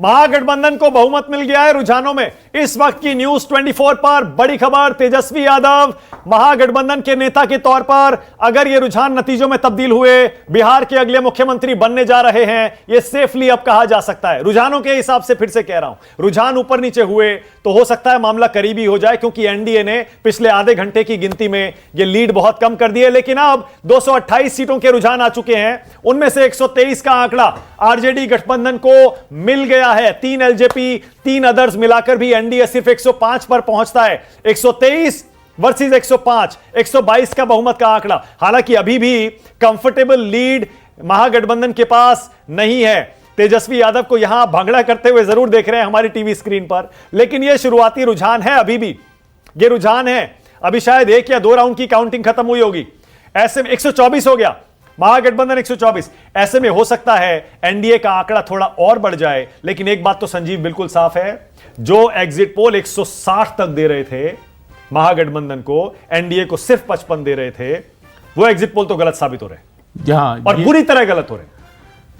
महागठबंधन को बहुमत मिल गया है रुझानों में। इस वक्त की न्यूज 24 पर बड़ी खबर, तेजस्वी यादव महागठबंधन के नेता के तौर पर अगर ये रुझान नतीजों में तब्दील हुए, बिहार के अगले मुख्यमंत्री बनने जा रहे हैं, ये सेफली अब कहा जा सकता है। रुझानों के हिसाब से फिर से कह रहा हूं, रुझान ऊपर नीचे हुए तो हो सकता है मामला करीबी हो जाए, क्योंकि एनडीए ने पिछले आधे घंटे की गिनती में ये लीड बहुत कम कर दी है। लेकिन अब 228 सीटों के रुझान आ चुके हैं, उनमें से 123 का आंकड़ा आरजेडी गठबंधन को मिल गया है। 3 एलजेपी, 3 अदर्स मिलाकर भी एनडीए सिर्फ 105 पर पहुंचता है। 123 वर्सेस 105, 122 का बहुमत का आंकड़ा। हालांकि अभी भी कंफर्टेबल लीड महागठबंधन के पास नहीं है। तेजस्वी यादव को यहां भंगड़ा करते हुए जरूर देख रहे हैं हमारी टीवी स्क्रीन पर, लेकिन यह शुरुआती रुझान है, अभी भी यह रुझान है। अभी शायद 1 या 2 राउंड की काउंटिंग खत्म हुई होगी, ऐसे में 124 हो गया, महागठबंधन 124। ऐसे में हो सकता है एनडीए का आंकड़ा थोड़ा और बढ़ जाए। लेकिन एक बात तो संजीव बिल्कुल साफ है, जो एग्जिट पोल 160 तक दे रहे थे महागठबंधन को, एनडीए को सिर्फ 55 दे रहे थे, वो एग्जिट पोल तो गलत साबित हो रहे हैं और बुरी तरह गलत हो रहे हैं।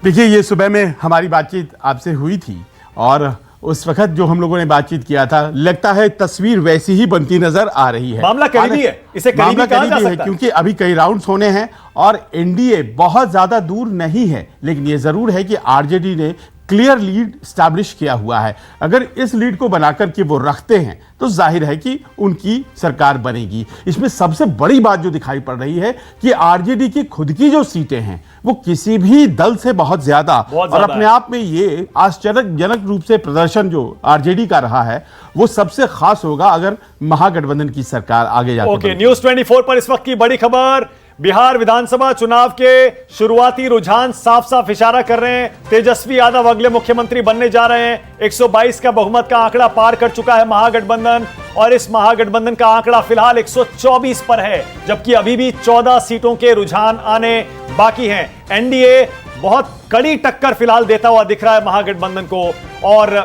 देखिए, ये सुबह में हमारी बातचीत आपसे हुई थी और उस वक्त जो हम लोगों ने बातचीत किया था, लगता है तस्वीर वैसी ही बनती नजर आ रही है। मामला करीबी है, इसे करीबी कहा जा सकता है, क्योंकि अभी कई राउंड्स होने हैं और एनडीए बहुत ज्यादा दूर नहीं है। लेकिन यह जरूर है कि आरजेडी ने क्लियर लीड स्टैब्लिश किया हुआ है। अगर इस लीड को बनाकर के वो रखते हैं तो जाहिर है कि उनकी सरकार बनेगी। इसमें सबसे बड़ी बात जो दिखाई पड़ रही है कि आरजेडी की खुद की जो सीटें हैं वो किसी भी दल से बहुत ज्यादा और अपने आप में ये आश्चर्यजनक रूप से प्रदर्शन जो आरजेडी का रहा है वो सबसे खास होगा अगर महागठबंधन की सरकार आगे जाती है। ओके, न्यूज 24 पर इस वक्त की बड़ी खबर, बिहार विधानसभा चुनाव के शुरुआती रुझान साफ साफ इशारा कर रहे हैं तेजस्वी यादव अगले मुख्यमंत्री बनने जा रहे हैं। 122 का बहुमत का आंकड़ा पार कर चुका है महागठबंधन, और इस महागठबंधन का आंकड़ा फिलहाल 124 पर है, जबकि अभी भी 14 सीटों के रुझान आने बाकी हैं। एनडीए बहुत कड़ी टक्कर फिलहाल देता हुआ दिख रहा है महागठबंधन को, और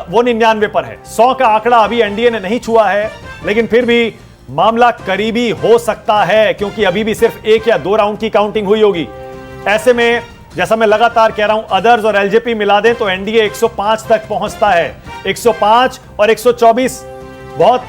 वो 99 पर है। 100 का आंकड़ा अभी एनडीए ने नहीं छुआ है, लेकिन फिर भी मामला करीबी हो सकता है, क्योंकि अभी भी सिर्फ 1 या 2 राउंड की काउंटिंग हुई होगी। ऐसे में जैसा मैं लगातार कह रहा हूं, अदर्स और एलजेपी मिला दें तो एनडीए 105 तक पहुंचता है। 105 और 124 बहुत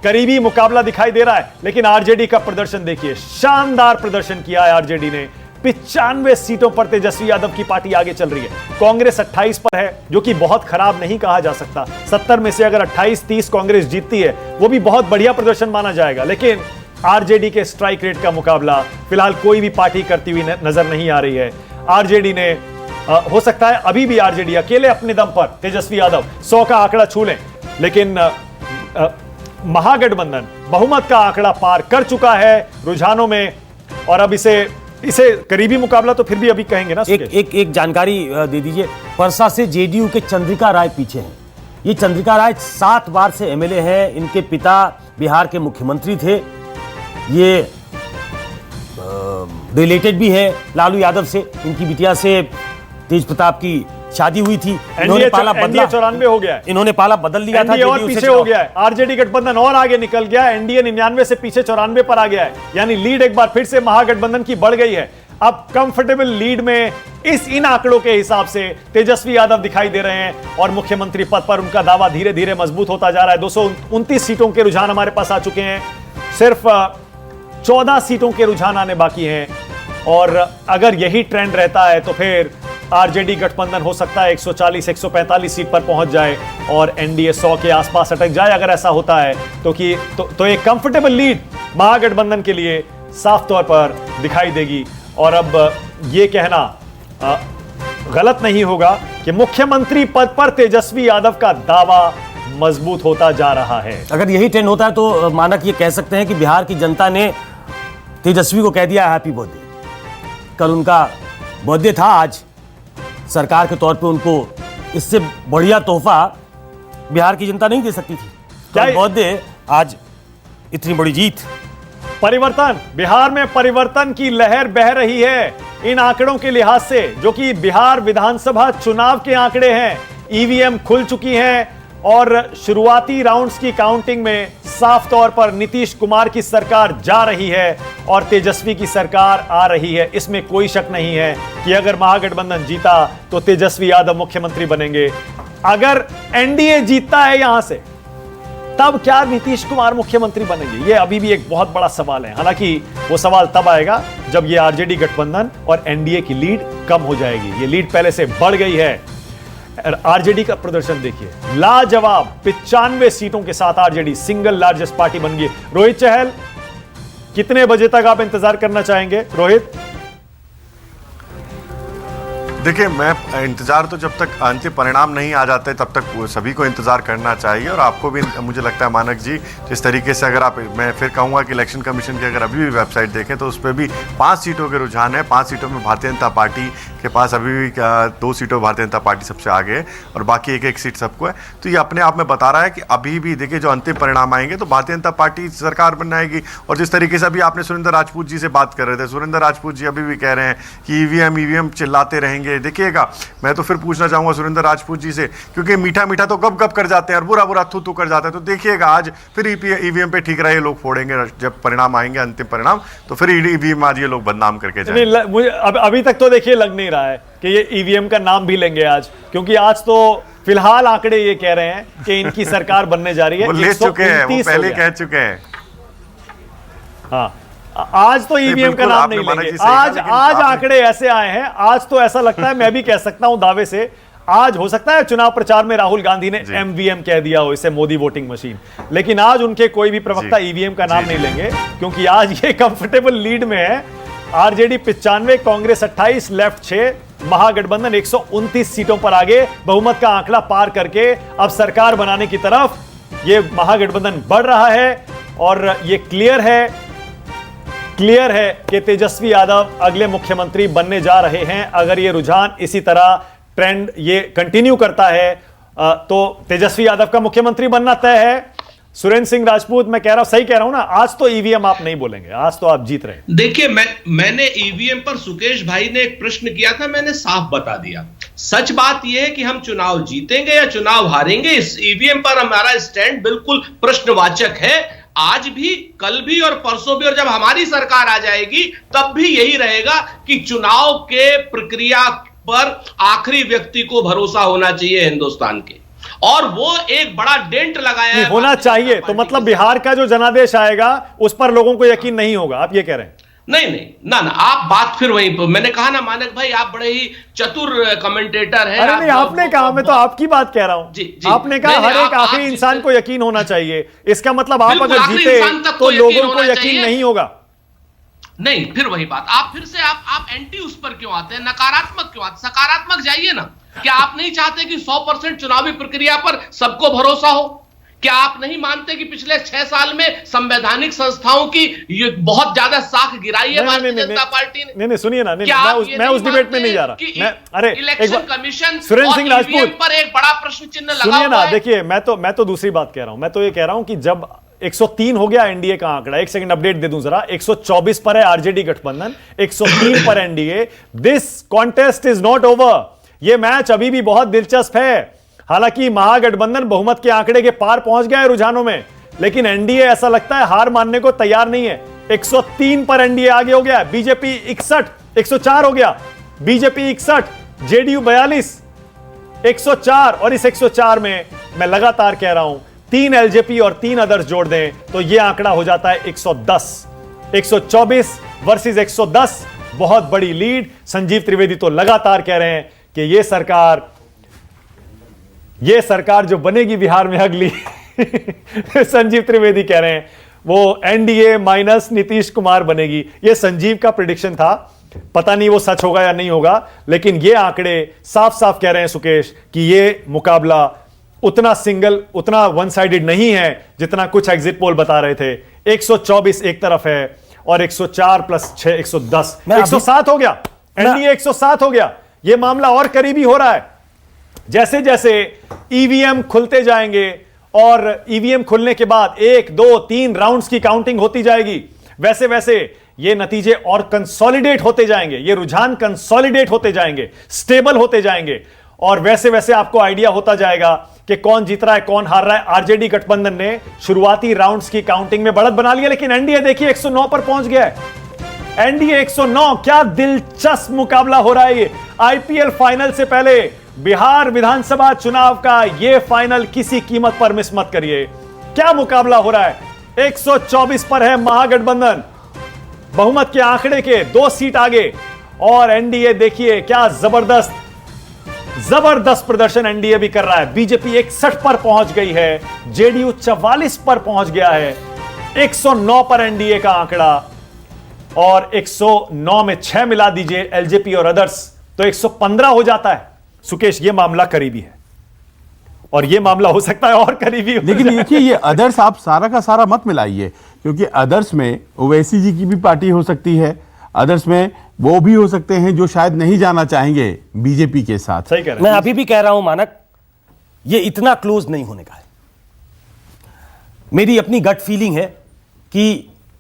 करीबी मुकाबला दिखाई दे रहा है। लेकिन आरजेडी का प्रदर्शन देखिए, शानदार प्रदर्शन किया है आरजेडी ने। 95 सीटों पर तेजस्वी यादव की पार्टी आगे चल रही है। कांग्रेस 28 पर है, जो कि बहुत खराब नहीं कहा जा सकता। 70 में से अगर 28-30 कांग्रेस जीतती है, वो भी बहुत बढ़िया प्रदर्शन माना जाएगा। लेकिन आरजेडी के स्ट्राइक रेट का मुकाबला फिलहाल कोई भी पार्टी करती हुई नजर नहीं आ रही है। आरजेडी ने हो सकता है अभी भी आरजेडी अकेले अपने दम पर, तेजस्वी यादव 100 का आंकड़ा छू लें, लेकिन महागठबंधन बहुमत का आंकड़ा पार कर चुका है रुझानों में, और अब इसे करीबी मुकाबला तो फिर भी अभी कहेंगे ना। एक जानकारी दे दीजिए, परसा से जेडीयू के चंद्रिका राय पीछे हैं। ये चंद्रिका राय 7 बार से एमएलए हैं, इनके पिता बिहार के मुख्यमंत्री थे, ये रिलेटेड भी है लालू यादव से, इनकी बिटिया से तेज प्रताप की शादी हुई थी। इन्होंने पाला बदला, 94 हो गया है, इन्होंने पाला बदल लिया था, और पीछे हो गया है। आरजेडी गठबंधन और आगे निकल गया है, एनडीए 99 से पीछे 94 पर आ गया है, यानी लीड एक बार फिर से महागठबंधन की बढ़ गई है। अब कंफर्टेबल लीड में इन आंकड़ों के हिसाब से तेजस्वी यादव दिखाई दे रहे हैं, और मुख्यमंत्री पद पर उनका दावा धीरे धीरे मजबूत होता जा रहा है। 229 सीटों के रुझान हमारे पास आ चुके हैं, सिर्फ 14 सीटों के रुझान आने बाकी हैं, और अगर यही ट्रेंड रहता है तो फिर आरजेडी गठबंधन हो सकता है 140-145 सीट पर पहुंच जाए और एनडीए 100 के आसपास अटक जाए। अगर ऐसा होता है तो एक कंफर्टेबल लीड महागठबंधन के लिए साफ तौर पर दिखाई देगी। और अब यह कहना गलत नहीं होगा कि मुख्यमंत्री पद पर तेजस्वी यादव का दावा मजबूत होता जा रहा है। अगर यही ट्रेंड होता है तो मानक ये कह सकते हैं कि बिहार की जनता ने तेजस्वी को कह दिया हैप्पी बर्थडे। कल उनका बर्थडे था, आज सरकार के तौर पे उनको इससे बढ़िया तोहफा बिहार की जनता नहीं दे सकती थी। कल बर्थडे, आज इतनी बड़ी जीत। परिवर्तन, बिहार में परिवर्तन की लहर बह रही है इन आंकड़ों के लिहाज से, जो कि बिहार विधानसभा चुनाव के आंकड़े हैं। ईवीएम खुल चुकी हैं और शुरुआती राउंड्स की काउंटिंग में साफ तौर पर नीतीश कुमार की सरकार जा रही है और तेजस्वी की सरकार आ रही है। इसमें कोई शक नहीं है कि अगर महागठबंधन जीता तो तेजस्वी यादव मुख्यमंत्री बनेंगे। अगर एनडीए जीतता है यहां से, तब क्या नीतीश कुमार मुख्यमंत्री बनेंगे? यह अभी भी एक बहुत बड़ा सवाल है। हालांकि वो सवाल तब आएगा जब ये आरजेडी गठबंधन और एनडीए की लीड कम हो जाएगी। ये लीड पहले से बढ़ गई है। आरजेडी का प्रदर्शन देखिए, लाजवाब 95 सीटों के साथ आरजेडी सिंगल लार्जेस्ट पार्टी बन गई। रोहित चहल, कितने बजे तक आप इंतजार करना चाहेंगे? रोहित, देखिए, मैं इंतजार तो जब तक अंतिम परिणाम नहीं आ जाते तब तक सभी को इंतजार करना चाहिए। और आपको भी मुझे लगता है मानक जी, जिस तरीके से अगर आप, मैं फिर कहूंगा कि इलेक्शन कमीशन की अगर अभी भी वेबसाइट देखें तो उस पर भी 5 सीटों के रुझान है। 5 सीटों में भारतीय जनता पार्टी के पास अभी भी 2 सीटों भारतीय जनता पार्टी सबसे आगे है और बाकी एक सीट सबको है। तो ये अपने आप में बता रहा है कि अभी भी देखिए जो अंतिम परिणाम आएंगे तो भारतीय जनता पार्टी सरकार बनाएगी। और जिस तरीके से अभी आपने सुरेंद्र राजपूत जी से बात कर रहे थे, सुरेंद्र राजपूत जी अभी भी कह रहे हैं कि ईवीएम चिल्लाते रहेंगे। देखिएगा, मैं तो फिर पूछना चाहूंगा सुरेंद्र राजपूत जी से, क्योंकि मीठा मीठा तो गप गप कर जाते हैं और बुरा बुरा थू थू कर जाते हैं। तो देखिएगा, आज फिर ईवीएम पे ठीक रहे लोग फोड़ेंगे। जब परिणाम आएंगे अंतिम परिणाम, तो फिर ईवीएम आज ये लोग बदनाम करके जाएंगे। मुझे अभी तक तो देखिए लग नहीं रहा है कि ये ईवीएम का नाम भी लेंगे आज, क्योंकि आज तो फिलहाल आंकड़े ये कह रहे हैं कि इनकी सरकार बनने जा रही है। वो ले चुके हैं, वो पहले कह चुके हैं। हाँ, आज तो ईवीएम का नाम नहीं लेंगे। आज आंकड़े ऐसे आए हैं, आज तो ऐसा लगता है, मैं भी कह सकता हूं दावे से, आज हो सकता है चुनाव प्रचार में राहुल गांधी ने एमवीएम कह दिया हो, इसे मोदी वोटिंग मशीन, लेकिन आज उनके कोई भी प्रवक्ता ईवीएम का नाम नहीं लेंगे, क्योंकि आज ये कंफर्टेबल लीड में है। आरजेडी 95, कांग्रेस 28, लेफ्ट 6, महागठबंधन 129 सीटों पर आगे, बहुमत का आंकड़ा पार करके अब सरकार बनाने की तरफ ये महागठबंधन बढ़ रहा है। और ये क्लियर है कि तेजस्वी यादव अगले मुख्यमंत्री बनने जा रहे हैं। अगर ये रुझान इसी तरह ट्रेंड ये कंटिन्यू करता है तो तेजस्वी यादव का मुख्यमंत्री बनना तय है। सुरेंद्र सिंह राजपूत, मैं कह रहा हूं, सही कह रहा हूं ना? आज तो ईवीएम आप नहीं बोलेंगे, आज तो आप जीत रहे हैं। देखिए, मैंने ईवीएम पर सुकेश भाई ने एक प्रश्न किया था, मैंने साफ बता दिया। सच बात यह है कि हम चुनाव जीतेंगे या चुनाव हारेंगे, इस ईवीएम पर हमारा स्टैंड बिल्कुल प्रश्नवाचक है। आज भी, कल भी और परसों भी, और जब हमारी सरकार आ जाएगी तब भी यही रहेगा कि चुनाव के प्रक्रिया पर आखिरी व्यक्ति को भरोसा होना चाहिए हिंदुस्तान के, और वो एक बड़ा डेंट लगाया है। होना चाहिए तो मतलब बिहार का जो जनादेश आएगा उस पर लोगों को यकीन नहीं होगा, आप ये कह रहे हैं? नहीं, ना, आप बात फिर वहीं पर, मैंने कहा ना मानक भाई, आप बड़े ही चतुर कमेंटेटर हैं। अरे नहीं, आपने कहा, मैं तो आपकी बात कह रहा हूं। आपने कहा हर एक आखिरी इंसान को यकीन होना चाहिए, इसका मतलब आप अगर जीते तो लोगों को यकीन नहीं होगा। नहीं, फिर वही बात, आप फिर से आप एंटी उस पर क्यों आते हैं? नकारात्मक क्यों आते? सकारात्मक जाइए ना। क्या आप नहीं चाहते कि 100% चुनावी प्रक्रिया पर सबको भरोसा हो? क्या आप नहीं मानते कि पिछले 6 साल में संवैधानिक संस्थाओं की ये बहुत ज्यादा साख गिराई है भारतीय जनता पार्टी ने? नहीं, सुनिए ना, मैं उस डिबेट में नहीं जा रहा। अरे इलेक्शन कमीशन सुरेंद्र सिंह राजपूत पर एक बड़ा प्रश्न चिन्ह लगा सुनिए ना, हुआ है। देखिए, मैं तो दूसरी बात कह रहा हूं। मैं तो ये कह रहा हूं कि जब 103 हो गया एनडीए का आंकड़ा, एक सेकंड अपडेट दे दूं जरा, 124 पर है आरजेडी गठबंधन, 103 पर NDA. This contest is not over. यह मैच अभी भी बहुत दिलचस्प है। हालांकि महागठबंधन बहुमत के आंकड़े के पार पहुंच गया है रुझानों में, लेकिन एनडीए ऐसा लगता है हार मानने को तैयार नहीं है। 103 पर एनडीए आगे हो गया, बीजेपी 61, 104 हो गया, बीजेपी 61, जेडीयू 42, 104, और इस 104 में मैं लगातार कह रहा हूं 3 एलजेपी और 3 अदर्स जोड़ दें तो यह आंकड़ा हो जाता है 110। 124 वर्सेस 110, बहुत बड़ी लीड। संजीव त्रिवेदी तो लगातार कह रहे हैं कि यह सरकार जो बनेगी बिहार में अगली संजीव त्रिवेदी कह रहे हैं वो एनडीए माइनस नीतीश कुमार बनेगी। यह संजीव का प्रेडिक्शन था, पता नहीं वो सच होगा या नहीं होगा, लेकिन ये आंकड़े साफ साफ कह रहे हैं सुकेश कि ये मुकाबला उतना वन साइडेड नहीं है जितना कुछ एग्जिट पोल बता रहे थे। 124 एक तरफ है और 104 प्लस 6 110, 107 हो गया, एनडीए 107 हो गया। यह मामला और करीबी हो रहा है। जैसे जैसे ईवीएम खुलते जाएंगे और ईवीएम खुलने के बाद 1, 2, 3 राउंड्स की काउंटिंग होती जाएगी, वैसे वैसे ये नतीजे और कंसोलिडेट होते जाएंगे, ये रुझान कंसोलिडेट होते जाएंगे, स्टेबल होते जाएंगे, और वैसे वैसे आपको आइडिया होता जाएगा कि कौन जीत रहा है, कौन हार रहा है। आरजेडी गठबंधन ने शुरुआती राउंड्स की काउंटिंग में बढ़त बना लिया, लेकिन एनडीए देखिए 109 पर पहुंच गया है। एनडीए 109, क्या दिलचस्प मुकाबला हो रहा है ये। आईपीएल फाइनल से पहले बिहार विधानसभा चुनाव का यह फाइनल किसी कीमत पर मिस मत करिए। क्या मुकाबला हो रहा है? 124 पर है महागठबंधन, बहुमत के आंकड़े के 2 सीट आगे, और एनडीए देखिए क्या जबरदस्त प्रदर्शन एनडीए भी कर रहा है। बीजेपी 61 पर पहुंच गई है, जेडीयू 44 पर पहुंच गया है, 109 पर एनडीए का आंकड़ा, और 109 में 6 मिला दीजिए एलजेपी और अदर्स तो 115 हो जाता है। सुकेश, यह मामला करीबी है और यह मामला हो सकता है और करीबी हो लेकिन देखिए, ये अदर्स आप सारा का सारा मत मिलाइए, क्योंकि अदर्स में ओवैसी जी की भी पार्टी हो सकती है, अदर्स में वो भी हो सकते हैं जो शायद नहीं जाना चाहेंगे बीजेपी के साथ। सही कह रहे हैं। मैं अभी भी कह रहा हूं मानक, ये इतना क्लोज नहीं होने का है। मेरी अपनी गट फीलिंग है कि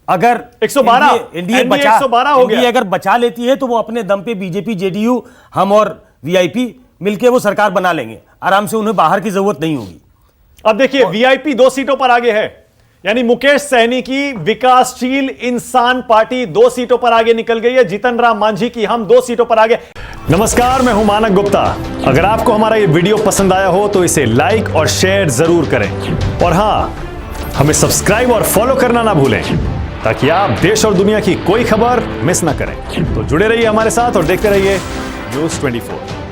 अगर 112 एनडीए बचा 112 हो गया, एनडीए अगर बचा लेती है तो वो अपने दम पे बीजेपी, जेडीयू, हम और वीआईपी मिलके वो सरकार बना लेंगे आराम से, उन्हें बाहर की जरूरत नहीं होगी। अब देखिए, वीआईपी 2 सीटों पर आगे है, यानी मुकेश सहनी की विकासशील इंसान पार्टी 2 सीटों पर आगे निकल गई है, जीतन राम मांझी की हम 2 सीटों पर आगे। नमस्कार, मैं हूं मानक गुप्ता। अगर आपको हमारा ये वीडियो पसंद आया हो तो इसे लाइक और शेयर जरूर करें, और हां, हमें सब्सक्राइब और फॉलो करना ना भूलें ताकि आप देश और दुनिया की कोई खबर मिस ना करें। तो जुड़े रहिए हमारे साथ और देखते रहिए News 24।